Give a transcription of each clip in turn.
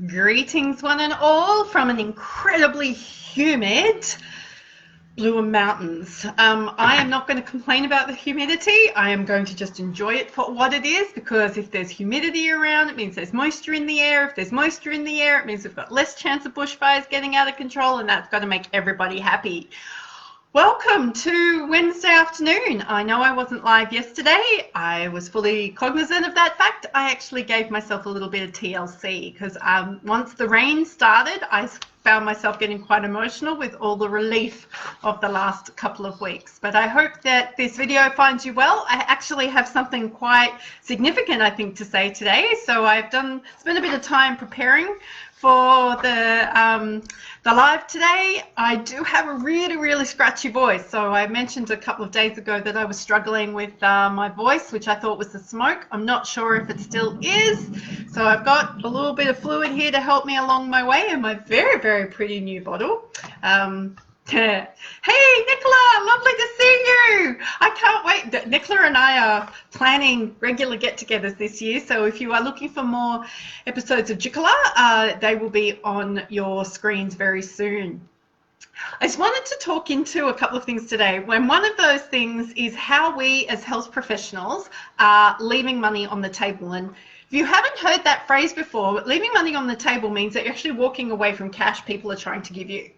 Greetings, one and all, from an incredibly humid Blue Mountains. I am not going to complain about the humidity. I am going to just enjoy it for what it is, because if there's humidity around, it means there's moisture in the air. If there's moisture in the air, it means we've got less chance of bushfires getting out of control, and that's going to make everybody happy. Welcome to Wednesday afternoon. I know I wasn't live yesterday. I was fully cognizant of that fact. I actually gave myself a little bit of TLC because once the rain started, I found myself getting quite emotional with all the relief of the last couple of weeks. But I hope that this video finds you well. I actually have something quite significant, I think, to say today. So I've spent a bit of time preparing for the live today. I do have a really scratchy voice. So I mentioned a couple of days ago that I was struggling with my voice, which I thought was the smoke. I'm not sure if it still is. So I've got a little bit of fluid here to help me along my way in my very pretty new bottle. Hey Nicola, lovely to see you. I can't wait. Nicola and I are planning regular get-togethers this year, so if you are looking for more episodes of Nicola, they will be on your screens very soon. I just wanted to talk into a couple of things today. When one of those things is how we as health professionals are leaving money on the table. And if you haven't heard that phrase before, leaving money on the table means that you're actually walking away from cash people are trying to give you.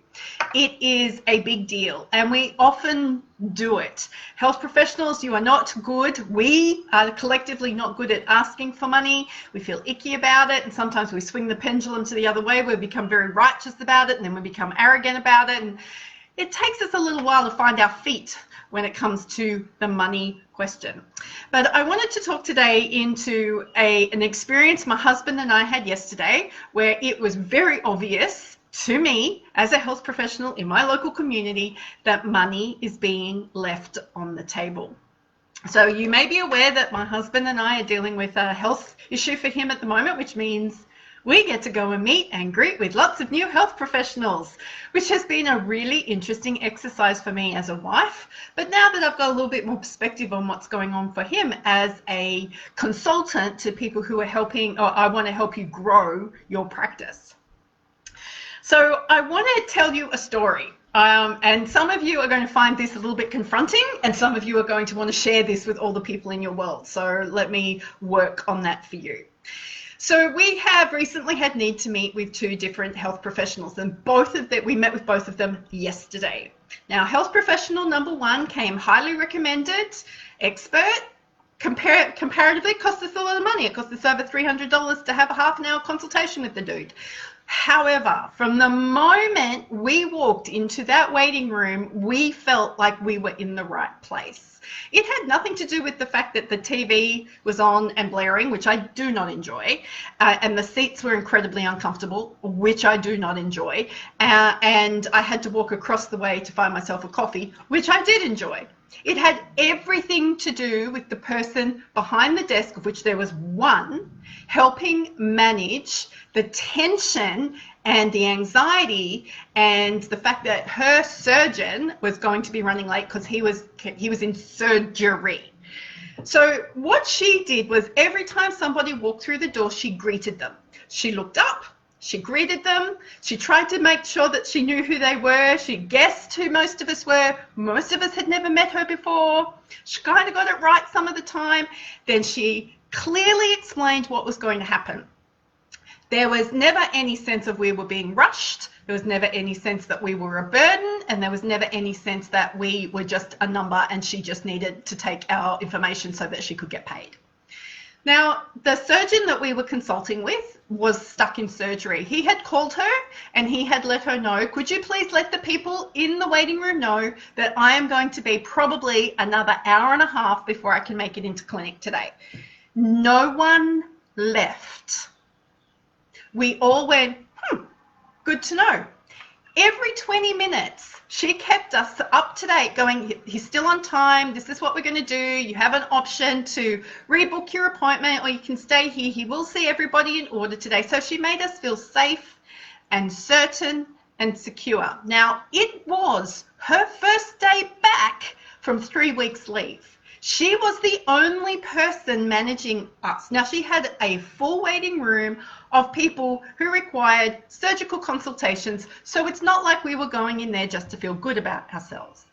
It is a big deal, and we often do it. Health professionals, you are not good. We are collectively not good at asking for money. We feel icky about it, and sometimes we swing the pendulum to the other way. We become very righteous about it, and then we become arrogant about it, and it takes us a little while to find our feet when it comes to the money question. But I wanted to talk today into an experience my husband and I had yesterday, where it was very obvious to me as a health professional in my local community that money is being left on the table. So you may be aware that my husband and I are dealing with a health issue for him at the moment, which means we get to go and meet and greet with lots of new health professionals, which has been a really interesting exercise for me as a wife. But now that I've got a little bit more perspective on what's going on for him as a consultant to people who are helping, or I want to help you grow your practice. So I want to tell you a story, and some of you are going to find this a little bit confronting, and some of you are going to want to share this with all the people in your world. So let me work on that for you. So we have recently had need to meet with two different health professionals, and we met with both of them yesterday. Now, health professional number one came highly recommended, expert. Comparatively, cost us a lot of money. It cost us over $300 to have a half an hour consultation with the dude. However, from the moment we walked into that waiting room, we felt like we were in the right place. It had nothing to do with the fact that the TV was on and blaring, which I do not enjoy, and the seats were incredibly uncomfortable, which I do not enjoy, and I had to walk across the way to find myself a coffee, which I did enjoy. It had everything to do with the person behind the desk, of which there was one, helping manage the tension and the anxiety and the fact that her surgeon was going to be running late because he was in surgery. So what she did was every time somebody walked through the door, she greeted them. She looked up. She greeted them. She tried to make sure that she knew who they were. She guessed who most of us were. Most of us had never met her before. She kind of got it right some of the time. Then she clearly explained what was going to happen. There was never any sense of we were being rushed. There was never any sense that we were a burden, and there was never any sense that we were just a number and she just needed to take our information so that she could get paid. Now, the surgeon that we were consulting with was stuck in surgery. He had called her and he had let her know, could you please let the people in the waiting room know that I am going to be probably another hour and a half before I can make it into clinic today. No one left. We all went, good to know. Every 20 minutes, she kept us up to date going, he's still on time. This is what we're going to do. You have an option to rebook your appointment or you can stay here. He will see everybody in order today. So she made us feel safe and certain and secure. Now, it was her first day back from 3 weeks leave. She was the only person managing us. Now, she had a full waiting room of people who required surgical consultations, so it's not like we were going in there just to feel good about ourselves.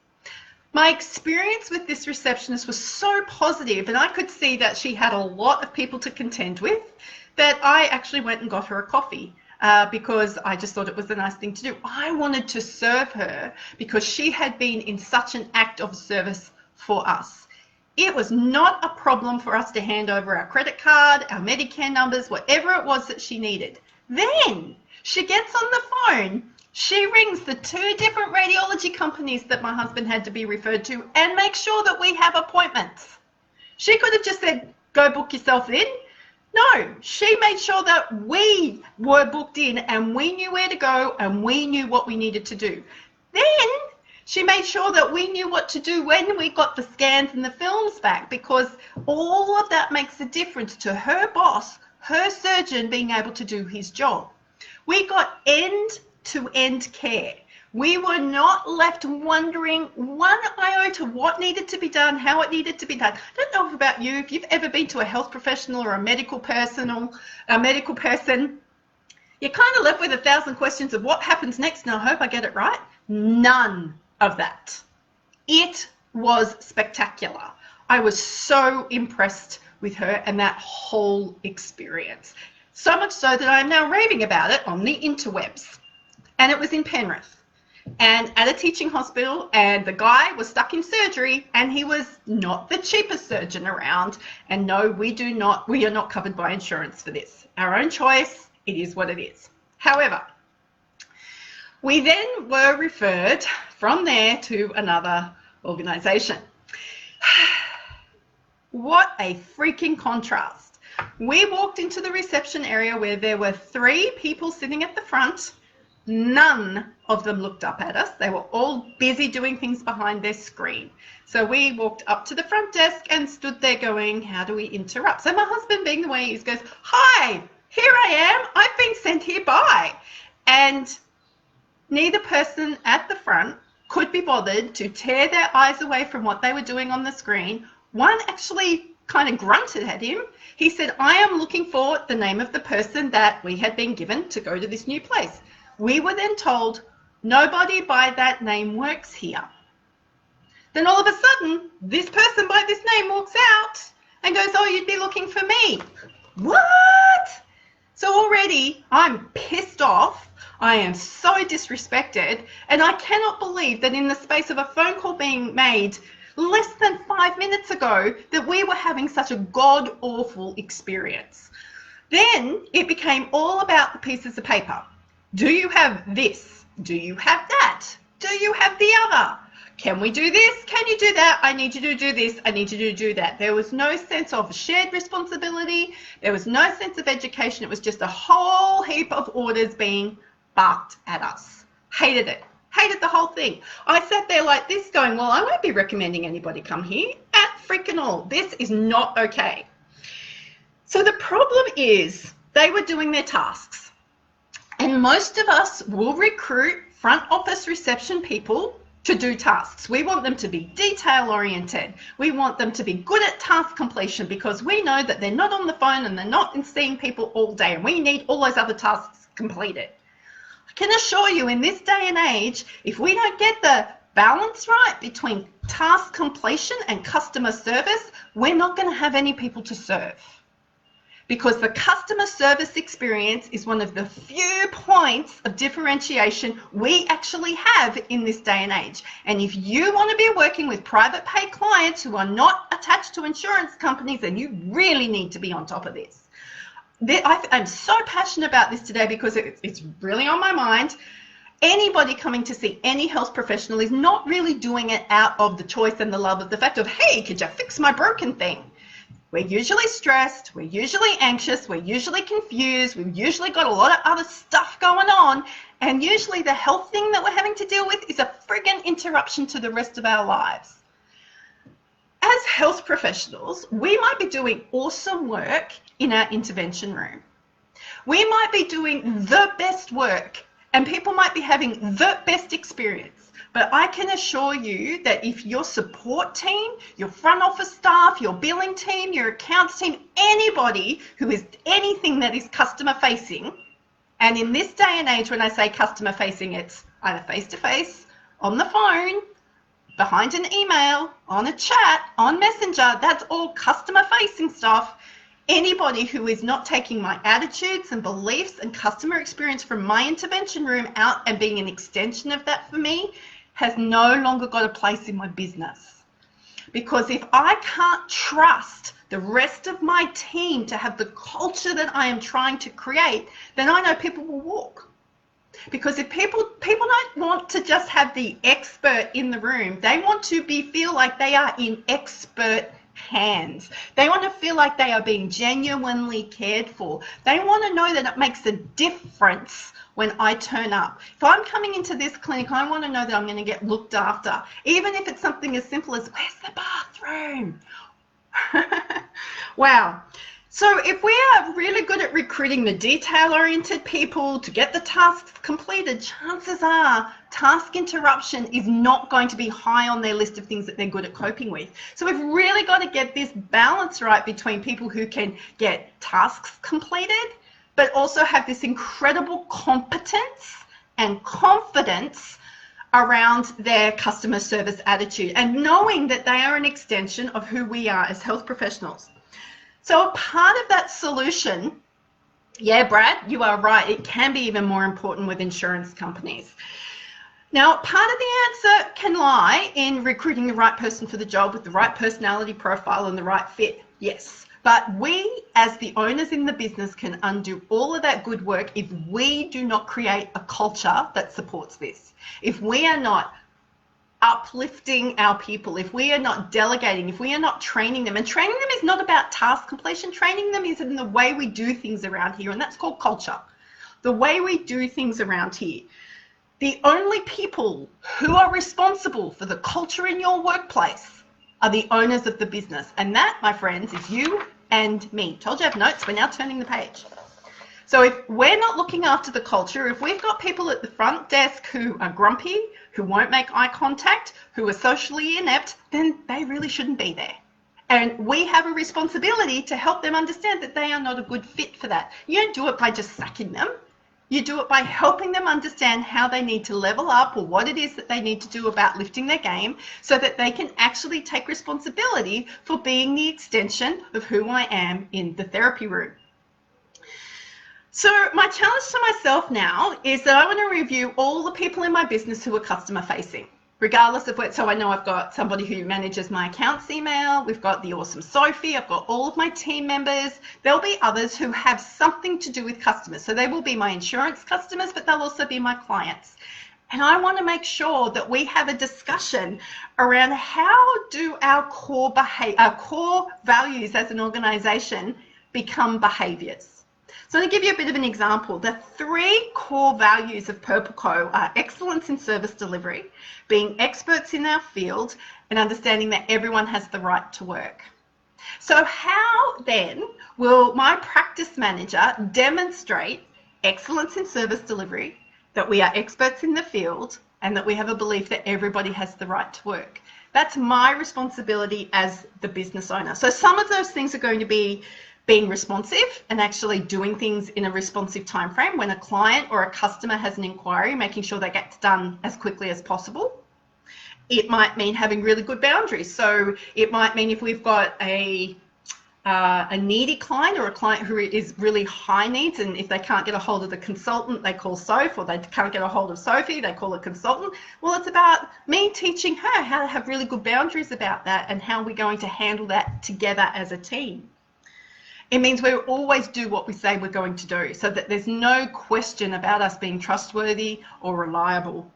My experience with this receptionist was so positive, and I could see that she had a lot of people to contend with, that I actually went and got her a coffee because I just thought it was a nice thing to do. I wanted to serve her because she had been in such an act of service for us. It was not a problem for us to hand over our credit card, our Medicare numbers, whatever it was that she needed. Then she gets on the phone, she rings the 2 different radiology companies that my husband had to be referred to and makes sure that we have appointments. She could have just said, go book yourself in. No, she made sure that we were booked in and we knew where to go and we knew what we needed to do. Then she made sure that we knew what to do when we got the scans and the films back, because all of that makes a difference to her boss, her surgeon, being able to do his job. We got end-to-end care. We were not left wondering one iota what needed to be done, how it needed to be done. I don't know about you, if you've ever been to a health professional or a medical person, you're kind of left with 1,000 questions of what happens next, and I hope I get it right. None of that. It was spectacular. I was so impressed with her and that whole experience. So much so that I'm now raving about it on the interwebs. And it was in Penrith and at a teaching hospital, and the guy was stuck in surgery, and he was not the cheapest surgeon around. And no, we are not covered by insurance for this. Our own choice, it is what it is. However, we then were referred from there to another organisation. What a freaking contrast. We walked into the reception area where there were 3 people sitting at the front. None of them looked up at us. They were all busy doing things behind their screen. So we walked up to the front desk and stood there going, how do we interrupt? So my husband, being the way he is, goes, hi, here I am. I've been sent here by. And neither person at the front could be bothered to tear their eyes away from what they were doing on the screen. One actually kind of grunted at him. He said, I am looking for the name of the person that we had been given to go to this new place. We were then told, nobody by that name works here. Then all of a sudden, this person by this name walks out and goes, oh, you'd be looking for me. What? So already I'm pissed off. I am so disrespected, and I cannot believe that in the space of a phone call being made less than 5 minutes ago that we were having such a god-awful experience. Then it became all about the pieces of paper. Do you have this? Do you have that? Do you have the other? Can we do this? Can you do that? I need you to do this. I need you to do that. There was no sense of shared responsibility. There was no sense of education. It was just a whole heap of orders being barked at us. Hated it. Hated the whole thing. I sat there like this going, well, I won't be recommending anybody come here at freaking all. This is not okay. So the problem is they were doing their tasks. And most of us will recruit front office reception people to do tasks. We want them to be detail oriented. We want them to be good at task completion, because we know that they're not on the phone and they're not seeing people all day, and we need all those other tasks completed. I can assure you, in this day and age, if we don't get the balance right between task completion and customer service, we're not going to have any people to serve. Because the customer service experience is one of the few points of differentiation we actually have in this day and age. And if you want to be working with private pay clients who are not attached to insurance companies, then you really need to be on top of this. I'm so passionate about this today because it's really on my mind. Anybody coming to see any health professional is not really doing it out of the choice and the love of the fact of, hey, could you fix my broken thing? We're usually stressed, we're usually anxious, we're usually confused, we've usually got a lot of other stuff going on, and usually the health thing that we're having to deal with is a friggin' interruption to the rest of our lives. As health professionals, we might be doing awesome work in our intervention room. We might be doing the best work And people might be having the best experience. But I can assure you that if your support team, your front office staff, your billing team, your accounts team, anybody who is anything that is customer facing, and in this day and age, when I say customer facing, it's either face-to-face, on the phone, behind an email, on a chat, on Messenger, that's all customer facing stuff. Anybody who is not taking my attitudes and beliefs and customer experience from my intervention room out and being an extension of that for me has no longer got a place in my business. Because if I can't trust the rest of my team to have the culture that I am trying to create, then I know people will walk. Because if people don't want to just have the expert in the room, they want to feel like they are in expert hands. They want to feel like they are being genuinely cared for. They want to know that it makes a difference when I turn up. If I'm coming into this clinic, I want to know that I'm going to get looked after, even if it's something as simple as, where's the bathroom? Wow. So if we are really good at recruiting the detail-oriented people to get the tasks completed, chances are task interruption is not going to be high on their list of things that they're good at coping with. So we've really got to get this balance right between people who can get tasks completed, but also have this incredible competence and confidence around their customer service attitude and knowing that they are an extension of who we are as health professionals. So a part of that solution, yeah, Brad, you are right, it can be even more important with insurance companies. Now, part of the answer can lie in recruiting the right person for the job with the right personality profile and the right fit, yes. But we, as the owners in the business, can undo all of that good work if we do not create a culture that supports this. If we are not uplifting our people, if we are not delegating, if we are not training them, and training them is not about task completion, training them is in the way we do things around here, and that's called culture. The way we do things around here. The only people who are responsible for the culture in your workplace are the owners of the business, and that, my friends, is you and me. Told you I have notes, we're now turning the page. So if we're not looking after the culture, if we've got people at the front desk who are grumpy, who won't make eye contact, who are socially inept, then they really shouldn't be there. And we have a responsibility to help them understand that they are not a good fit for that. You don't do it by just sacking them. You do it by helping them understand how they need to level up or what it is that they need to do about lifting their game so that they can actually take responsibility for being the extension of who I am in the therapy room. So my challenge to myself now is that I want to review all the people in my business who are customer facing, regardless of what. So I know I've got somebody who manages my accounts email. We've got the awesome Sophie. I've got all of my team members. There'll be others who have something to do with customers. So they will be my insurance customers, but they'll also be my clients. And I want to make sure that we have a discussion around how do our core values as an organization become behaviors. So to give you a bit of an example, the 3 core values of Purple Co are excellence in service delivery, being experts in our field, and understanding that everyone has the right to work. So how then will my practice manager demonstrate excellence in service delivery, that we are experts in the field, and that we have a belief that everybody has the right to work? That's my responsibility as the business owner. So some of those things are going to be being responsive and actually doing things in a responsive time frame. When a client or a customer has an inquiry, making sure that gets done as quickly as possible. It might mean having really good boundaries. So it might mean if we've got a needy client or a client who is really high needs, and if they can't get a hold of the consultant, they call Soph, or they can't get a hold of Sophie, they call a consultant. Well, it's about me teaching her how to have really good boundaries about that and how we're going to handle that together as a team. It means we always do what we say we're going to do, so that there's no question about us being trustworthy or reliable.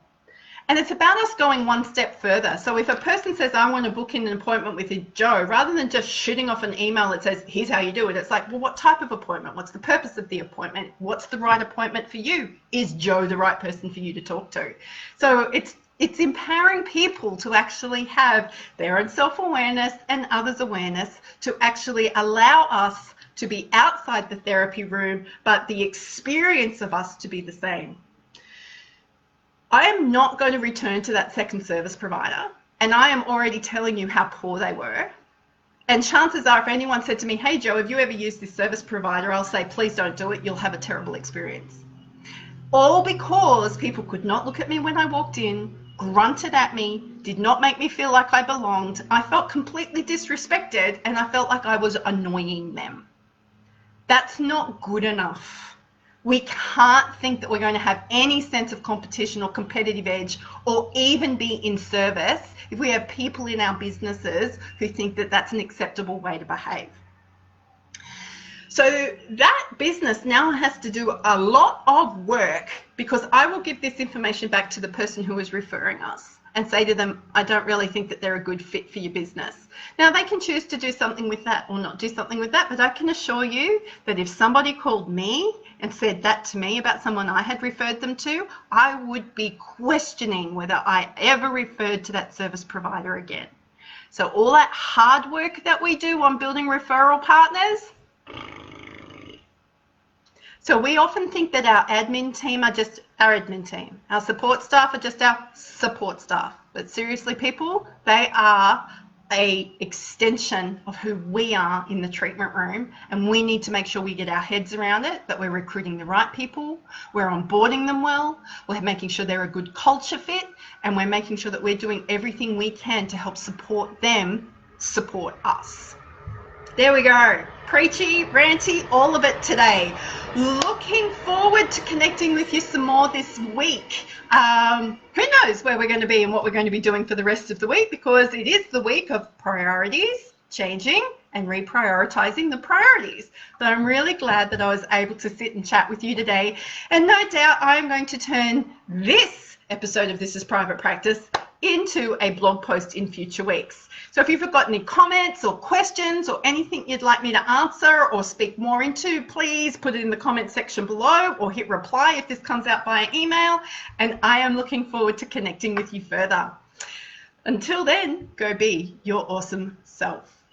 And it's about us going one step further. So if a person says, I want to book in an appointment with Joe, rather than just shooting off an email that says, here's how you do it, it's like, well, what type of appointment? What's the purpose of the appointment? What's the right appointment for you? Is Joe the right person for you to talk to? So it's empowering people to actually have their own self-awareness and others' awareness to actually allow us to be outside the therapy room, but the experience of us to be the same. I am not going to return to that second service provider, and I am already telling you how poor they were. And chances are, if anyone said to me, hey Joe, have you ever used this service provider? I'll say, please don't do it. You'll have a terrible experience. All because people could not look at me when I walked in, grunted at me, did not make me feel like I belonged. I felt completely disrespected, and I felt like I was annoying them. That's not good enough. We can't think that we're going to have any sense of competition or competitive edge or even be in service if we have people in our businesses who think that that's an acceptable way to behave. So that business now has to do a lot of work, because I will give this information back to the person who is referring us and say to them, I don't really think that they're a good fit for your business. Now, they can choose to do something with that or not do something with that, but I can assure you that if somebody called me and said that to me about someone I had referred them to, I would be questioning whether I ever referred to that service provider again. So all that hard work that we do on building referral partners, so we often think that our admin team are just our admin team. Our support staff are just our support staff. But seriously, people, they are an extension of who we are in the treatment room, and we need to make sure we get our heads around it, that we're recruiting the right people, we're onboarding them well, we're making sure they're a good culture fit, and we're making sure that we're doing everything we can to help support them support us. There we go. Preachy, ranty, all of it today. Looking forward to connecting with you some more this week. Who knows where we're going to be and what we're going to be doing for the rest of the week, because it is the week of priorities, changing and reprioritizing the priorities. But I'm really glad that I was able to sit and chat with you today. And no doubt I'm going to turn this episode of This is Private Practice into a blog post in future weeks. So if you've got any comments or questions or anything you'd like me to answer or speak more into, please put it in the comment section below or hit reply if this comes out via email. And I am looking forward to connecting with you further. Until then, go be your awesome self.